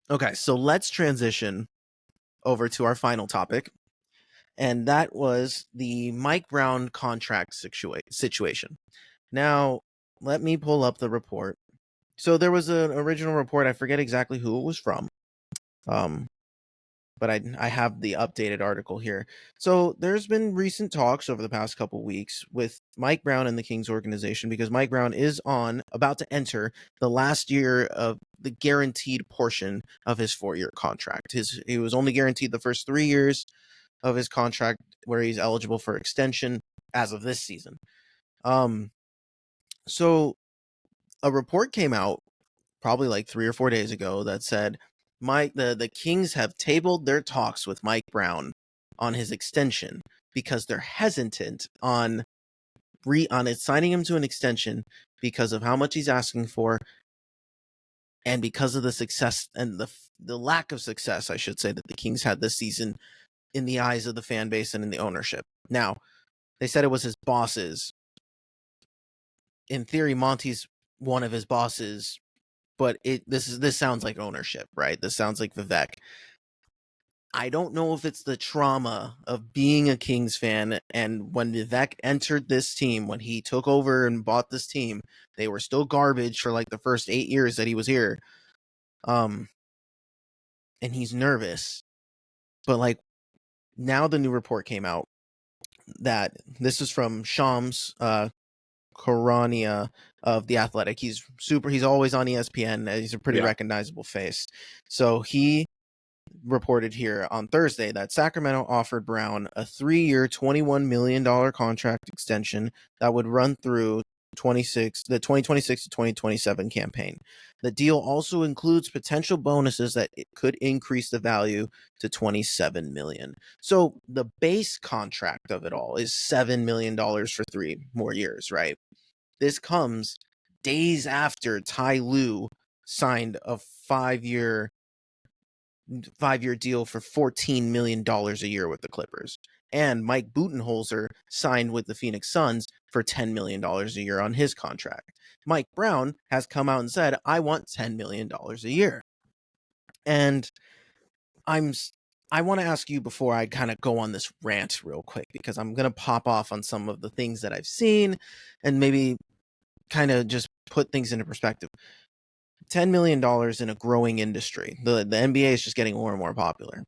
Okay, so let's transition over to our final topic, and that was the Mike Brown contract situation. Now, let me pull up the report. So there was an original report. I forget exactly who it was from. Um, but I have the updated article here. So there's been recent talks over the past couple weeks with Mike Brown and the Kings organization, because Mike Brown is about to enter the last year of the guaranteed portion of his 4-year contract. He was only guaranteed the first 3 years of his contract, where he's eligible for extension as of this season. So a report came out probably like 3 or 4 days ago that said the Kings have tabled their talks with Mike Brown on his extension because they're hesitant on signing him to an extension because of how much he's asking for, and because of the success and the lack of success, I should say, that the Kings had this season in the eyes of the fan base and in the ownership. Now, they said it was his bosses. In theory, Monty's one of his bosses, but this sounds like ownership, right? This sounds like Vivek. I don't know if it's the trauma of being a Kings fan, and when Vivek entered this team, when he took over and bought this team, they were still garbage for like the first 8 years that he was here. And he's nervous. But like, now the new report came out that this is from Shams Korania of The Athletic. He's always on ESPN. He's a pretty recognizable face. So he reported here on Thursday that Sacramento offered Brown a 3-year, $21 million contract extension that would run through the 2026 to 2027 campaign. The deal also includes potential bonuses that it could increase the value to $27 million. So the base contract of it all is $7 million for 3 more years, right? This comes days after Ty Lue signed a 5-year deal for $14 million a year with the Clippers. And Mike Budenholzer signed with the Phoenix Suns for $10 million a year on his contract. Mike Brown has come out and said, I want $10 million a year. And I want to ask you, before I kind of go on this rant real quick, because I'm going to pop off on some of the things that I've seen and maybe kind of just put things into perspective. $10 million in a growing industry. The NBA is just getting more and more popular.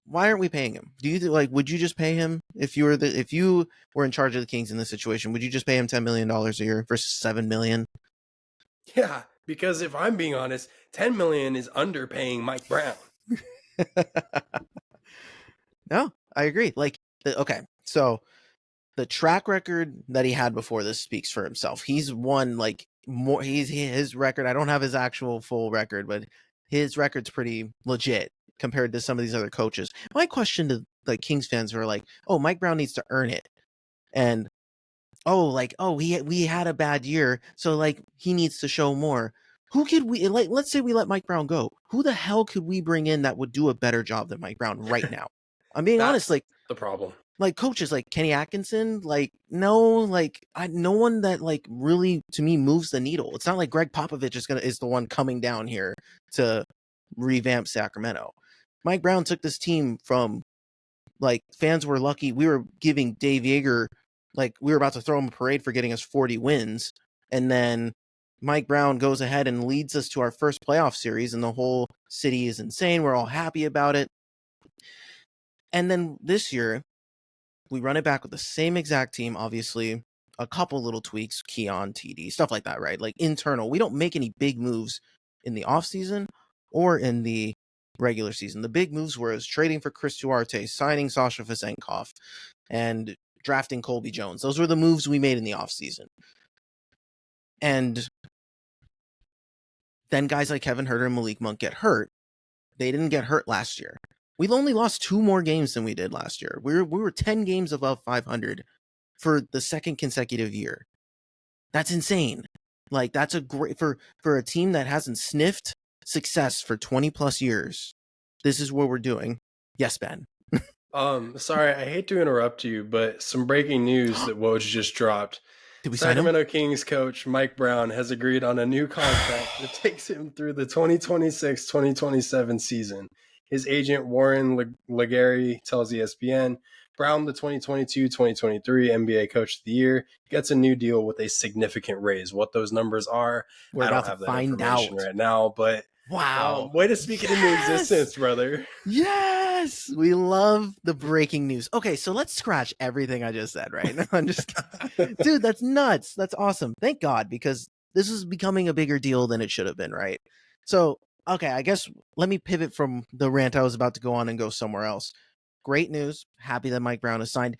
Why aren't we paying him? Do you would you just pay him if you were in charge of the Kings in this situation? Would you just pay him $10 million a year versus $7 million? Yeah, because if I'm being honest, $10 million is underpaying Mike Brown. No, I agree. Okay, so the track record that he had before this speaks for himself. He's won more. His record. I don't have his actual full record, but his record's pretty legit compared to some of these other coaches. My question to Kings fans who are like, "Oh, Mike Brown needs to earn it," and we had a bad year, so he needs to show more. Who could we let's say we let Mike Brown go? Who the hell could we bring in that would do a better job than Mike Brown right now? I'm being honest. The problem. Coaches like Kenny Atkinson, no one that really to me moves the needle. It's not like Greg Popovich is the one coming down here to revamp Sacramento. Mike Brown took this team from fans were lucky. We were giving Dave Yeager, we were about to throw him a parade for getting us 40 wins, and then Mike Brown goes ahead and leads us to our first playoff series, and the whole city is insane. We're all happy about it. And then this year, we run it back with the same exact team, obviously, a couple little tweaks, Keon, TD, stuff like that, right? Internal. We don't make any big moves in the offseason or in the regular season. The big moves were trading for Chris Duarte, signing Sasha Vezenkov, and drafting Colby Jones. Those were the moves we made in the offseason. And then guys like Kevin Huerter and Malik Monk get hurt. They didn't get hurt last year. We've only lost 2 more games than we did last year. We were 10 games above 500 for the second consecutive year. That's insane. That's a great for a team that hasn't sniffed success for 20 plus years. This is what we're doing. Yes, Ben. Sorry, I hate to interrupt you, but some breaking news that Woj just dropped. Did we sign him? Sacramento Kings coach Mike Brown has agreed on a new contract that takes him through the 2026-2027 season. His agent Warren Legary tells ESPN, Brown, the 2022-2023 NBA Coach of the Year, gets a new deal with a significant raise. What those numbers are, We're I about don't to have that find information out. right now, but Wow. way to speak it into existence, brother. Yes. We love the breaking news. Okay, so let's scratch everything I just said, right? No, I'm just dude, that's nuts. That's awesome. Thank God, because this is becoming a bigger deal than it should have been, right? So, okay, I guess let me pivot from the rant I was about to go on and go somewhere else. Great news. Happy that Mike Brown is signed.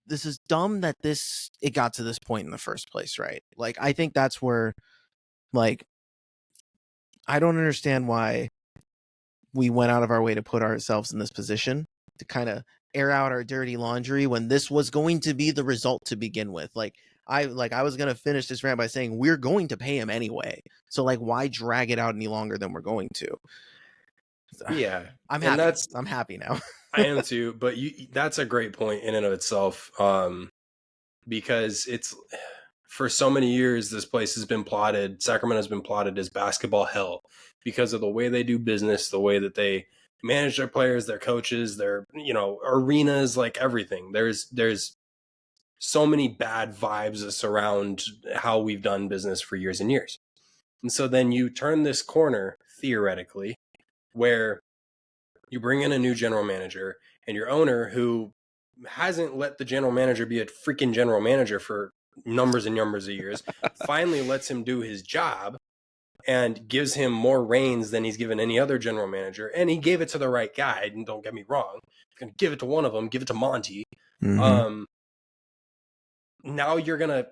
This is dumb that it got to this point in the first place, right? Like, I think that's where, like, I don't understand why we went out of our way to put ourselves in this position to kind of air out our dirty laundry when this was going to be the result to begin with. I was going to finish this rant by saying we're going to pay him anyway. So like, why drag it out any longer than we're going to? Yeah. I'm And happy. I'm happy now. I am too, but that's a great point in and of itself. Because it's for so many years, this place has been plotted. Sacramento's been plotted as basketball hell because of the way they do business, the way that they manage their players, their coaches, their arenas, like everything. There's so many bad vibes that surround how we've done business for years and years. And so then you turn this corner theoretically, where you bring in a new general manager and your owner who hasn't let the general manager be a freaking general manager for numbers and numbers of years, finally lets him do his job and gives him more reins than he's given any other general manager. And he gave it to the right guy. And don't get me wrong, he's going to give it to one of them, give it to Monty. Mm-hmm. Now you're going to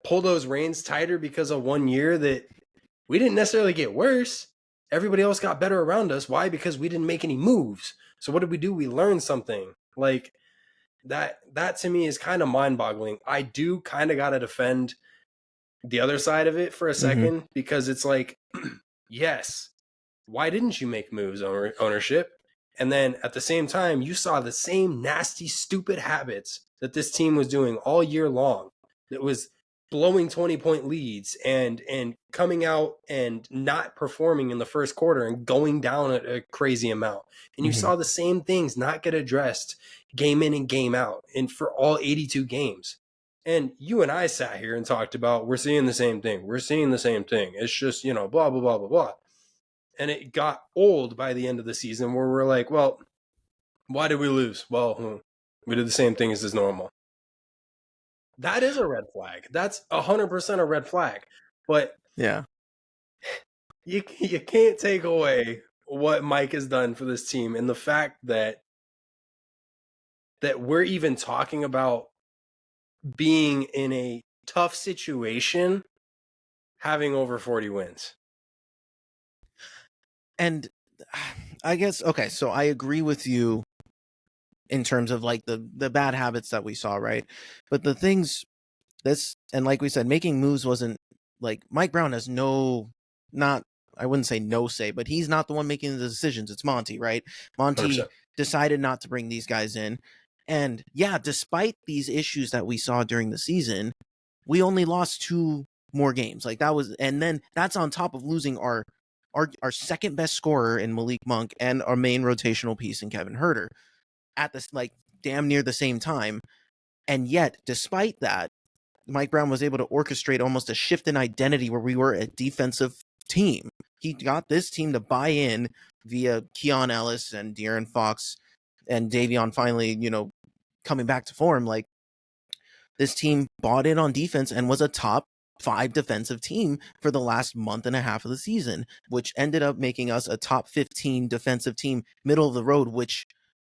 pull those reins tighter because of 1 year that we didn't necessarily get worse. Everybody else got better around us. Why? Because we didn't make any moves. So what did we do? We learned something. Like that to me is kind of mind-boggling. I do kind of got to defend the other side of it for a second, because it's like, yes, why didn't you make moves, ownership? And then at the same time, you saw the same nasty, stupid habits that this team was doing all year long. That was blowing 20-point leads and coming out and not performing in the first quarter and going down a crazy amount. And you saw the same things not get addressed game in and game out, and for all 82 games. And you and I sat here and talked about, we're seeing the same thing. We're seeing the same thing. It's just, blah, blah, blah, blah, blah. And it got old by the end of the season where we're like, well, why did we lose? Well, we did the same thing as normal. That is a red flag. That's 100% a red flag. But yeah, you can't take away what Mike has done for this team, and the fact that we're even talking about being in a tough situation, having over 40 wins. And I guess, okay, so I agree with you in terms of like the bad habits that we saw, right? But the things and like we said, making moves wasn't like, Mike Brown has I wouldn't say no say, but he's not the one making the decisions. It's Monty, right? Monty 100%. Decided not to bring these guys in. And yeah, despite these issues that we saw during the season, we only lost 2 more games. Like and then that's on top of losing our second best scorer in Malik Monk and our main rotational piece in Kevin Huerter at this, like, damn near the same time. And yet, despite that, Mike Brown was able to orchestrate almost a shift in identity where we were a defensive team. He got this team to buy in via Keon Ellis and De'Aaron Fox and Davion finally, coming back to form. Like, this team bought in on defense and was a top 5 defensive team for the last month and a half of the season, which ended up making us a top 15 defensive team, middle of the road, which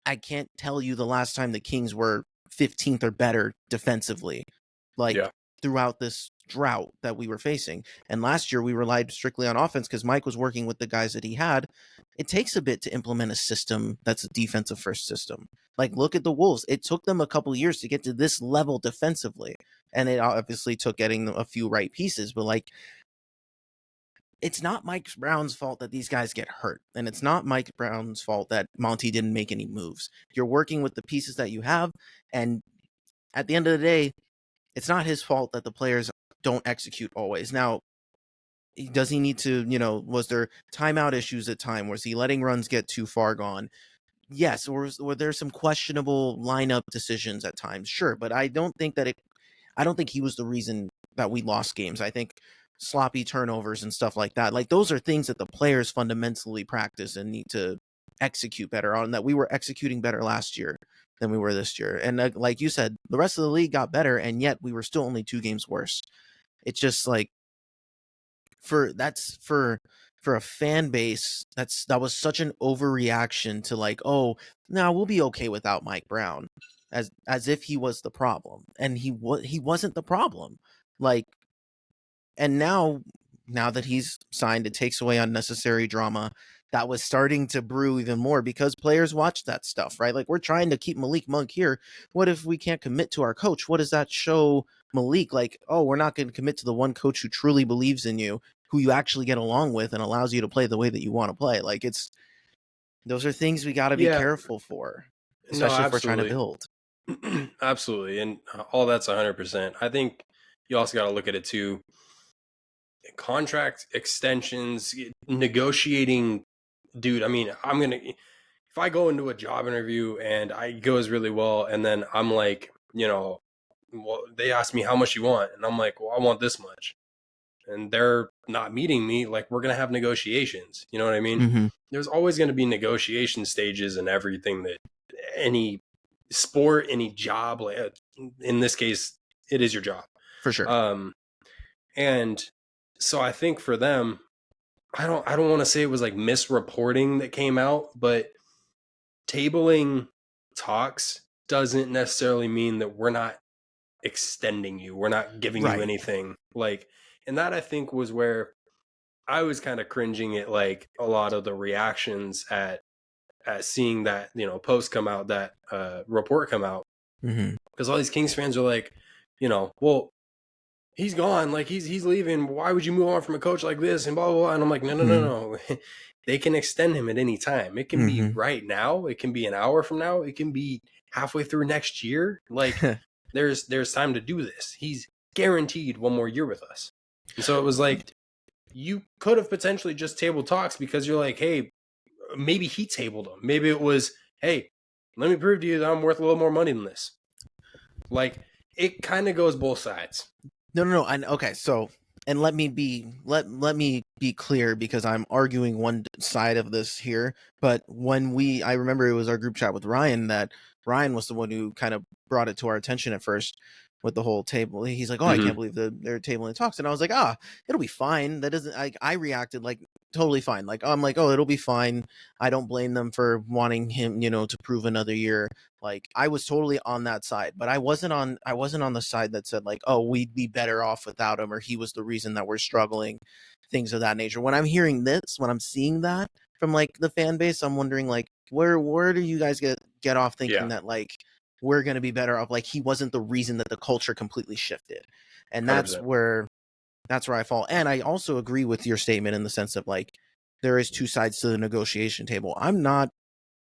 I can't tell you the last time the Kings were 15th or better defensively, throughout this drought that we were facing. And last year we relied strictly on offense because Mike was working with the guys that he had. It takes a bit to implement a system that's a defensive first system. Like, look at the Wolves. It took them a couple of years to get to this level defensively. And it obviously took getting a few right pieces, but like, it's not Mike Brown's fault that these guys get hurt. And it's not Mike Brown's fault that Monty didn't make any moves. You're working with the pieces that you have. And at the end of the day, it's not his fault that the players don't execute always. Now, does he need to, was there timeout issues at time? Was he letting runs get too far gone? Yes. Or were there some questionable lineup decisions at times? Sure. But I don't think he was the reason that we lost games. I think sloppy turnovers and stuff like that, like those are things that the players fundamentally practice and need to execute better on, that we were executing better last year than we were this year. And like you said, the rest of the league got better, and yet we were still only 2 games worse. It's just like, for a fan base, that was such an overreaction to like, oh, now we'll be okay without Mike Brown, as if he was the problem, and he wasn't the problem. Like, and now that he's signed, it takes away unnecessary drama that was starting to brew even more because players watch that stuff, right? Like, we're trying to keep Malik Monk here. What if we can't commit to our coach? What does that show Malik? Like, oh, we're not going to commit to the one coach who truly believes in you, who you actually get along with and allows you to play the way that you want to play. Like, those are things we got to be Yeah. careful for, No, especially if we're trying to absolutely. build. Absolutely. And all that's 100%. I think you also got to look at it too. Contract extensions, negotiating, dude. I mean, if I go into a job interview and it goes really well, and then I'm like, well, they ask me how much you want, and I'm like, well, I want this much, and they're not meeting me, like, we're going to have negotiations. You know what I mean? Mm-hmm. There's always going to be negotiation stages in everything, that any sport, any job, like, in this case, it is your job. For sure. And so I think for them, I don't want to say it was like misreporting that came out, but tabling talks doesn't necessarily mean that we're not extending you. We're not giving you anything. Like, and that I think was where I was kind of cringing at, like, a lot of the reactions at seeing that, post come out, that report come out. Because all these Kings fans are like, well, he's gone, like, he's leaving. Why would you move on from a coach like this? And blah, blah, blah. And I'm like, no. They can extend him at any time. It can be right now. It can be an hour from now. It can be halfway through next year. Like, there's time to do this. He's guaranteed one more year with us. And so it was like, you could have potentially just tabled talks, because you're like, hey, maybe he tabled him. Maybe it was, hey, let me prove to you that I'm worth a little more money than this. Like, it kind of goes both sides. No. Okay, so, and let me be clear, because I'm arguing one side of this here. But I remember it was our group chat with Ryan, that Ryan was the one who kind of brought it to our attention at first with the whole table. He's like, oh, I can't believe they're tabling talks. And I was like, it'll be fine. That doesn't, I reacted like totally fine. Like, I'm like, oh, it'll be fine. I don't blame them for wanting him, to prove another year. Like, I was totally on that side, but I wasn't on the side that said like, oh, we'd be better off without him, or he was the reason that we're struggling, things of that nature. When I'm hearing this, when I'm seeing that from like the fan base, I'm wondering like, where do you guys get off thinking that like we're going to be better off? Like, he wasn't the reason that the culture completely shifted. And that's 100%. where I fall. And I also agree with your statement in the sense of like, there is two sides to the negotiation table.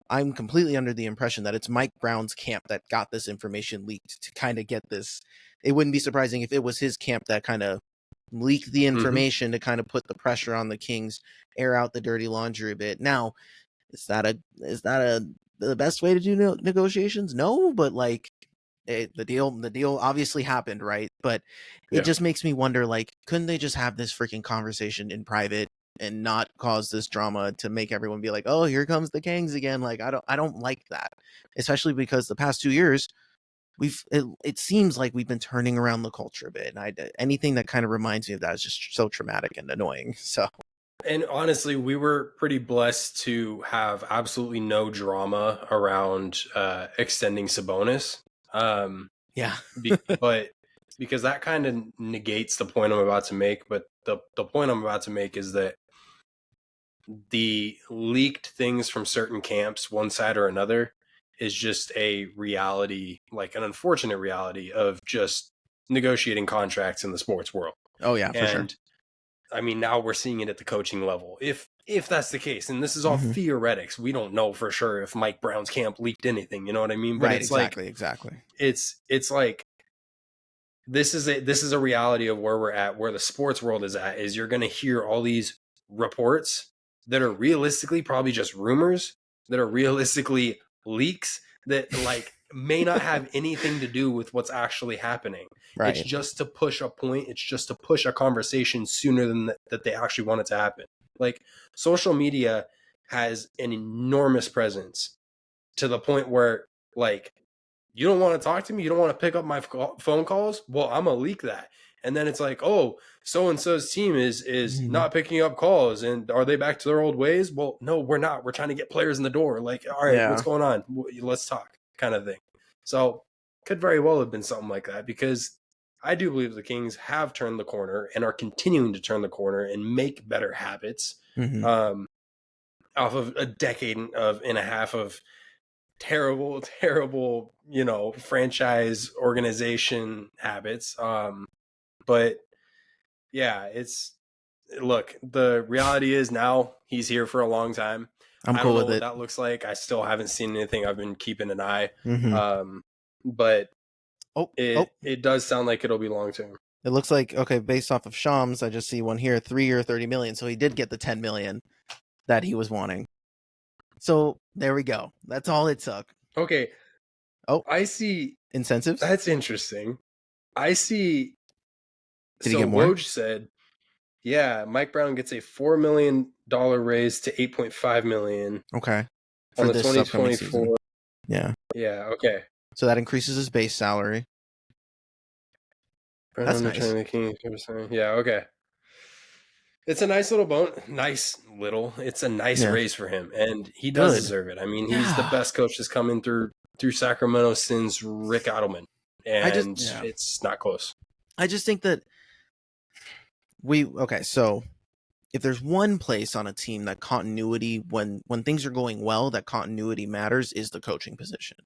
I'm completely under the impression that it's Mike Brown's camp that got this information leaked to kind of get this. It wouldn't be surprising if it was his camp that kind of leaked the information to kind of put the pressure on the Kings, air out the dirty laundry a bit. Now, is that the best way to do negotiations? No, but like, the deal obviously happened, right? But it just makes me wonder, like, couldn't they just have this freaking conversation in private and not cause this drama to make everyone be like, oh, here comes the Kings again? Like, I don't like that, especially because the past 2 years it seems like we've been turning around the culture a bit, and anything that kind of reminds me of that is just so traumatic and annoying. So, and honestly, we were pretty blessed to have absolutely no drama around extending Sabonis. But because that kind of negates the point I'm about to make. But the point I'm about to make is that the leaked things from certain camps, one side or another, is just a reality, like an unfortunate reality of just negotiating contracts in the sports world. Oh yeah, for sure. I mean, now we're seeing it at the coaching level. If that's the case, and this is all theoretics, we don't know for sure if Mike Brown's camp leaked anything. You know what I mean? But Right, it's exactly. It's like, this is a reality of where we're at, where the sports world is at. Is you're going to hear all these reports that are realistically probably just rumors, that are realistically leaks, that like may not have anything to do with what's actually happening. It's Right. just to push a point. It's just to push a conversation sooner than that they actually want it to happen. Like social media has an enormous presence to the point where like you don't want to talk to me, you don't want to pick up my phone calls, well, I'm gonna leak that. And then it's like, oh, so and so's team is Mhm. not picking up calls, and are they back to their old ways? Well, no, we're not. We're trying to get players in the door. Like, all right, what's Yeah. going on? Let's talk, kind of thing. So could very well have been something like that, because I do believe the Kings have turned the corner and are continuing to turn the corner and make better habits, Hmm. um, off of a decade and a half of terrible, terrible, franchise organization habits. But yeah, look, the reality is now he's here for a long time. I'm I don't cool know with what it. that looks like. I still haven't seen anything. I've been keeping an eye. Hmm. Um, but Oh, oh, it does sound like it'll be long term. it looks like, okay, based off of Shams, I just see one here, 3 year, 30 million. So he did get the 10 million that he was wanting. So there we go. That's all it took. Okay, Oh, I see. incentives? That's interesting. I see. Did he So get more? Woj said, yeah, Mike Brown gets a $4 million raise to 8.5 million Okay. on For the this upcoming season. 2024. Yeah. Yeah, okay. So that increases his base salary. That's Brown nice. returning the King. Yeah, okay. It's a nice little bone. Nice little. It's a nice Yeah. raise for him, and he does Good. deserve it. I mean, he's the Yeah. best coach that's come in through Sacramento since Rick Adelman, and Yeah. it's not close. I just think that okay, so if there's one place on a team that continuity, when things are going well, that continuity matters, is the coaching position.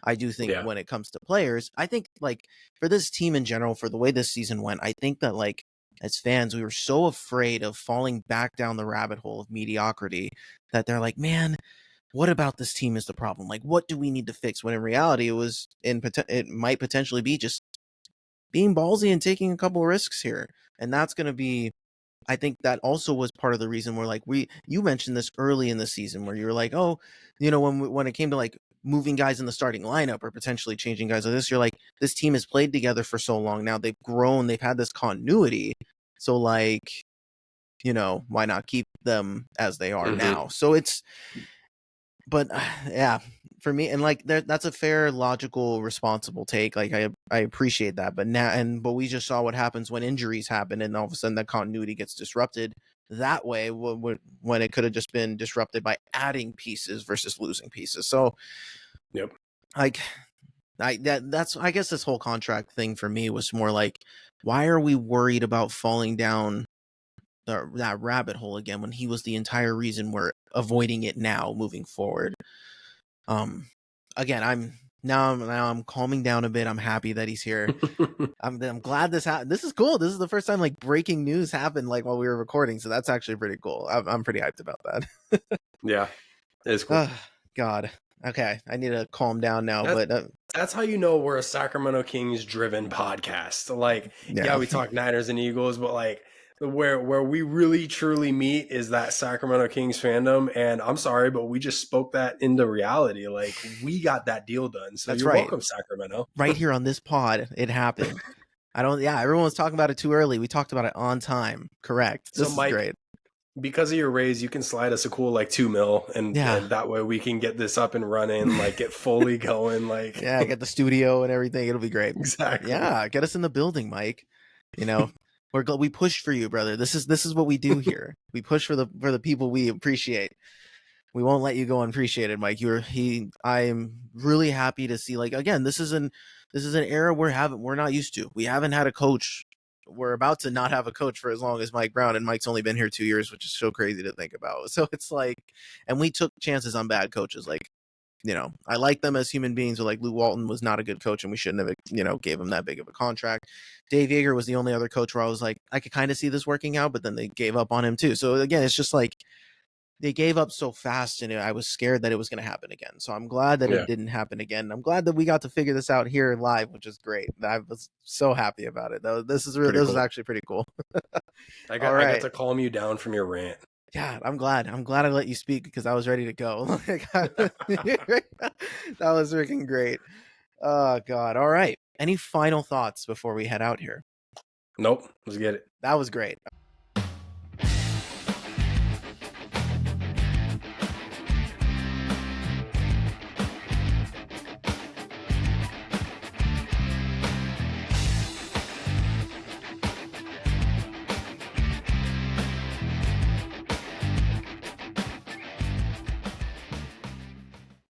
I do think Yeah. when it comes to players, I think like for this team in general, for the way this season went, I think that like as fans, we were so afraid of falling back down the rabbit hole of mediocrity that they're like, man, what about this team is the problem? Like, what do we need to fix? When in reality, it might potentially be just being ballsy and taking a couple of risks here, and that's going to be. I think that also was part of the reason where like you mentioned this early in the season where you were like, oh, when it came to like moving guys in the starting lineup or potentially changing guys like this, you're like, this team has played together for so long now, they've grown, they've had this continuity, so like, why not keep them as they are Mm-hmm. now? So it's, but yeah, for me, and like that's a fair, logical, responsible take. Like I appreciate that, but but we just saw what happens when injuries happen, and all of a sudden that continuity gets disrupted. That way, when it could have just been disrupted by adding pieces versus losing pieces. So, Yep. like, that's I guess this whole contract thing for me was more like, why are we worried about falling down that rabbit hole again when he was the entire reason we're avoiding it now moving forward? Um, Again, I'm calming down a bit. I'm happy that he's here. I'm glad this happened. This is cool. This is the first time like breaking news happened like while we were recording, so that's actually pretty cool. I'm pretty hyped about that. Yeah, it's cool. Oh, God. Okay, I need to calm down now. That But that's how you know we're a Sacramento Kings driven podcast. Like, yeah, yeah, we talk Niners and Eagles, but like where we really truly meet is that Sacramento Kings fandom. And I'm sorry, but we just spoke that into reality. Like, we got that deal done. So that's you're right. welcome, Sacramento. Right here on this pod, it happened. I don't. Yeah, everyone was talking about it too early. We talked about it on time. Correct. So This is Mike, great. because of your raise, you can slide us a cool like 2 mil, Yeah. and that way we can get this up and running, like get fully going. Like, Yeah, get the studio and everything. It'll be great. exactly. Yeah, get us in the building, Mike. You know, we push for you, brother. This is what we do here. We push for the people we appreciate. We won't let you go unappreciated, Mike. I am really happy to see, like, again, this is an era we're not used to. We haven't had a coach. We're about to not have a coach for as long as Mike Brown, and Mike's only been here 2 years, which is so crazy to think about. So it's like, and we took chances on bad coaches. Like, I like them as human beings, but like Lou Walton was not a good coach, and we shouldn't have, gave him that big of a contract. Dave Yeager was the only other coach where I was like, I could kind of see this working out, but then they gave up on him too. So again, it's just like they gave up so fast, and I was scared that it was going to happen again. So I'm glad that it Yeah, didn't happen again. I'm glad that we got to figure this out here live, which is great. I was so happy about it. Though this is real. pretty This is cool. actually pretty cool. All I got right. to calm you down from your rant. Yeah, I'm glad. I'm glad I let you speak because I was ready to go. That was freaking great. Oh God. All right. Any final thoughts before we head out here? Nope, let's get it. That was great.